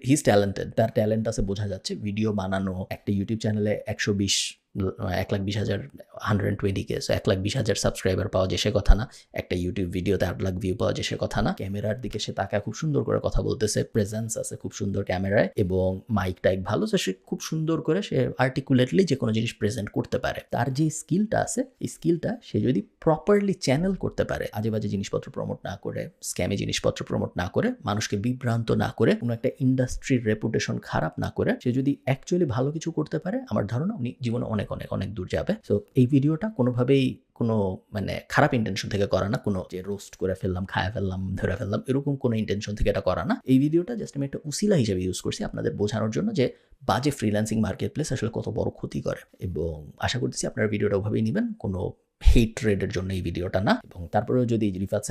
হিজ ট্যালেন্টেড, তার ট্যালেন্ট আছে বোঝা যাচ্ছে। ভিডিও বানানো, একটা ইউটিউব চ্যানেলে 1,20,000 120K, সো 1,20,000 সাবস্ক্রাইবার পাওয়া যে সে কথা না। একটা ইউটিউব ভিডিওতে 8 লাখ ভিউ পাওয়া যে সে কথা না। ক্যামেরার দিকে সে তাকায় খুব সুন্দর করে কথা বলতেছে, প্রেজেন্স আছে খুব সুন্দর ক্যামেরায়, এবং মাইক টাইক ভালো, সো সে খুব সুন্দর করে সে আর্টিকুলেটলি যে কোনো জিনিস প্রেজেন্ট করতে পারে। তার যে স্কিলটা আছে এই স্কিলটা সে যদি প্রপারলি চ্যানেল করতে পারে, আজে বাজে জিনিসপত্র প্রমোট না করে, স্ক্যামে জিনিসপত্র প্রমোট না করে, মানুষকে বিভ্রান্ত না করে, কোনো একটা ইন্ডাস্ট্রির রেপুটেশন খারাপ না করে, সে যদি অ্যাকচুয়ালি ভালো কিছু করতে পারে, আমার ধারণা উনি জীবনে অনেক অনেক অনেক দূর যাবে। সো এই ভিডিওটা কোনোভাবেই কোনো মানে খারাপ ইন্টেনশন থেকে করা না, কোনো যে রোস্ট করে ফেললাম, খায় ফেললাম, ধরে ফেললাম, এরকম কোনো ইন্টেনশন থেকে এটা করা না। এই ভিডিওটা জাস্ট আমি একটা উসিলা হিসেবে ইউজ করছি আপনাদের বোঝানোর জন্য যে বাজে ফ্রিল্যান্সিং মার্কেট প্লেস আসলে কত বড় ক্ষতি করে, এবং আশা করতেছি আপনারা ভিডিওটা ওভাবেই নেবেন, কোনো হেট্রেডের জন্য এই ভিডিওটা না। এবং তারপরেও যদি রিফাত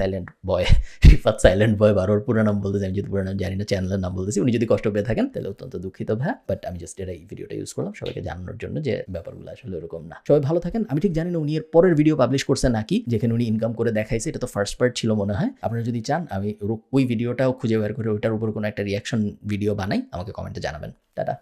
সাইলেন্ট বয় বারোর পুরো নাম বলতেছি, আমি যদি পুরো নাম জানি না, চ্যানেলের নাম বলতেছি, উনি যদি কষ্ট পেয়ে থাকেন তাহলে অত্যন্ত দুঃখিত ভাই, বাট আমি জাস্ট এই ভিডিওটা ইউজ করলাম সবাইকে জানানোর জন্য যে ব্যাপারগুলো আসলে এরকম না। সবাই ভালো থাকেন। আমি ঠিক জানি না উনি এর পরের ভিডিও পাবলিশ করছে নাকি, যেখানে উনি ইনকাম করে দেখাইছে, এটা তো ফার্স্ট পার্ট ছিল মনে হয়। আপনারা যদি চান আমি ওই ভিডিওটাও খুঁজে বের করে ওইটার উপর কোনো একটা রিয়াকশন ভিডিও বানাই, আমাকে কমেন্টে জানাবেন। টাটা।